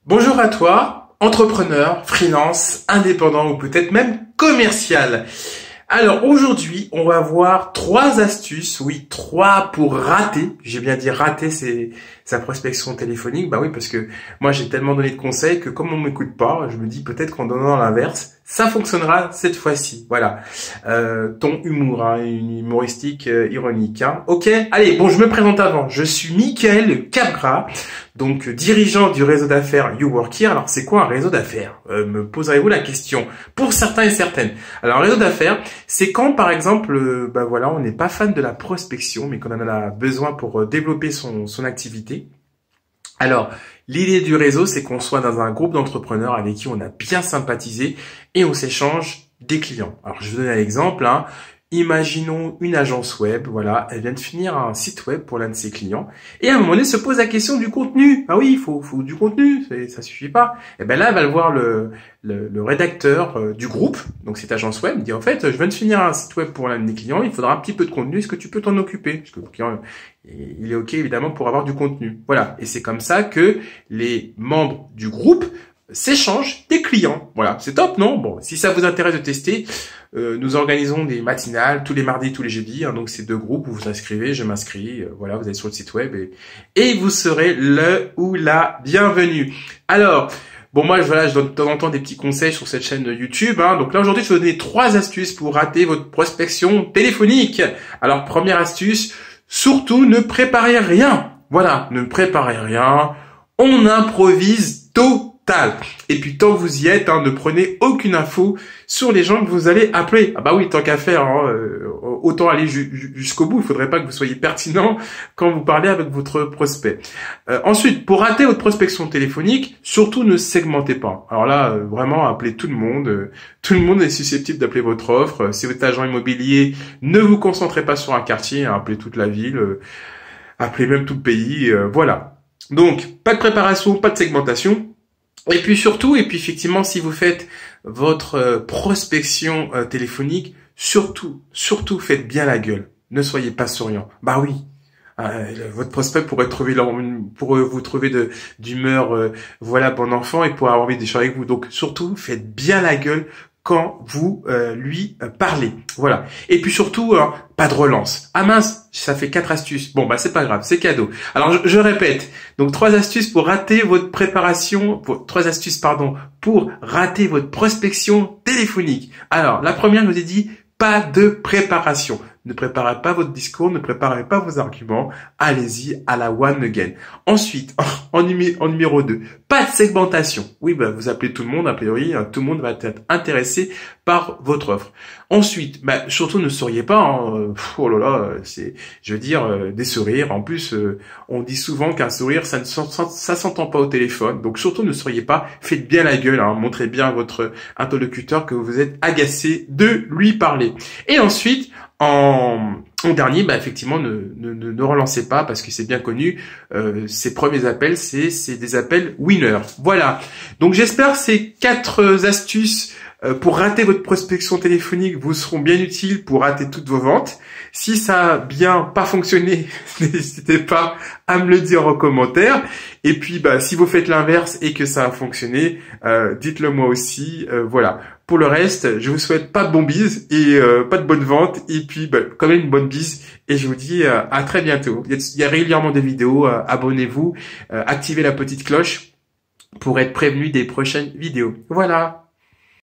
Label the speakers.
Speaker 1: Bonjour à toi, entrepreneur, freelance, indépendant ou peut-être même commercial. Alors aujourd'hui, on va voir 3 astuces, oui, 3 pour rater. J'ai bien dit rater, c'est sa prospection téléphonique. Bah oui, parce que moi j'ai tellement donné de conseils que comme on m'écoute pas, je me dis peut-être qu'en donnant l'inverse, ça fonctionnera cette fois-ci. Voilà, ton humour, hein, une humoristique ironique. Hein. Ok, allez, bon, je me présente avant. Je suis Mickaël Capgras. Donc, dirigeant du réseau d'affaires You Work Here. Alors, c'est quoi un réseau d'affaires? Me poserez-vous la question? Pour certains et certaines. Alors, un réseau d'affaires, c'est quand, par exemple, voilà, on n'est pas fan de la prospection, mais qu'on en a besoin pour développer son activité. Alors, l'idée du réseau, c'est qu'on soit dans un groupe d'entrepreneurs avec qui on a bien sympathisé et on s'échange des clients. Alors, je vais vous donner un exemple, hein. Imaginons une agence web, voilà, elle vient de finir un site web pour l'un de ses clients, et à un moment donné se pose la question du contenu. Ah oui, il faut du contenu, ça suffit pas. Et ben là, elle va le voir le rédacteur du groupe, donc cette agence web, dit en fait, je viens de finir un site web pour l'un de mes clients, il faudra un petit peu de contenu, est-ce que tu peux t'en occuper? Parce que le client, il est ok évidemment pour avoir du contenu. Voilà, et c'est comme ça que les membres du groupe s'échangent des clients. Voilà, c'est top, non? Bon, si ça vous intéresse de tester, nous organisons des matinales tous les mardis, tous les jeudis. Hein, donc, c'est 2 groupes où vous vous inscrivez, je m'inscris. Voilà, vous allez sur le site web et vous serez le ou la bienvenue. Alors, bon, moi, voilà, je donne de temps en temps des petits conseils sur cette chaîne YouTube. Hein, donc là, aujourd'hui, je vais vous donner 3 astuces pour rater votre prospection téléphonique. Alors, première astuce, surtout ne préparez rien. Voilà, ne préparez rien. On improvise totalement. Et puis tant que vous y êtes, hein, ne prenez aucune info sur les gens que vous allez appeler. Ah bah oui, tant qu'à faire, hein, autant aller jusqu'au bout. Il faudrait pas que vous soyez pertinent quand vous parlez avec votre prospect. Ensuite, pour rater votre prospection téléphonique, surtout ne segmentez pas. Alors là, vraiment, appelez tout le monde. Tout le monde est susceptible d'appeler votre offre. Si vous êtes agent immobilier, ne vous concentrez pas sur un quartier, hein, appelez toute la ville, appelez même tout le pays. Voilà. Donc, pas de préparation, pas de segmentation. Et puis surtout, et puis effectivement, si vous faites votre prospection téléphonique, surtout faites bien la gueule. Ne soyez pas souriant. Bah oui, votre prospect pourrait vous trouver d'humeur, voilà, bon enfant, et pourrait avoir envie d'échanger avec vous. Donc surtout, faites bien la gueule quand vous lui parlez. Voilà. Et puis surtout, pas de relance. Ah mince, ça fait 4 astuces. Bon, bah c'est pas grave, c'est cadeau. Alors je répète. Donc 3 astuces pour rater votre préparation, 3 astuces pardon, pour rater votre prospection téléphonique. Alors, la première, je vous ai dit, pas de préparation. Ne préparez pas votre discours, ne préparez pas vos arguments. Allez-y à la one again. Ensuite, en numéro 2, pas de segmentation. Oui, bah, vous appelez tout le monde, a priori, tout le monde va être intéressé par votre offre. Ensuite, bah, surtout ne souriez pas. Hein, oh là là, c'est, je veux dire, des sourires. En plus, on dit souvent qu'un sourire, ça s'entend pas au téléphone. Donc surtout ne souriez pas. Faites bien la gueule. Hein, montrez bien à votre interlocuteur que vous êtes agacé de lui parler. Et ensuite, en dernier, bah effectivement, ne relancez pas parce que c'est bien connu. Ces premiers appels, c'est des appels winners. Voilà. Donc j'espère que ces 4 astuces pour rater votre prospection téléphonique vous seront bien utiles pour rater toutes vos ventes. Si ça a bien pas fonctionné, n'hésitez pas à me le dire en commentaire. Et puis, bah, si vous faites l'inverse et que ça a fonctionné, dites-le moi aussi. Voilà. Pour le reste, je vous souhaite pas de bon bise et pas de bonne vente. Et puis, bah, quand même une bonne bise. Et je vous dis à très bientôt. Il y a régulièrement des vidéos. Abonnez-vous, activez la petite cloche pour être prévenu des prochaines vidéos. Voilà.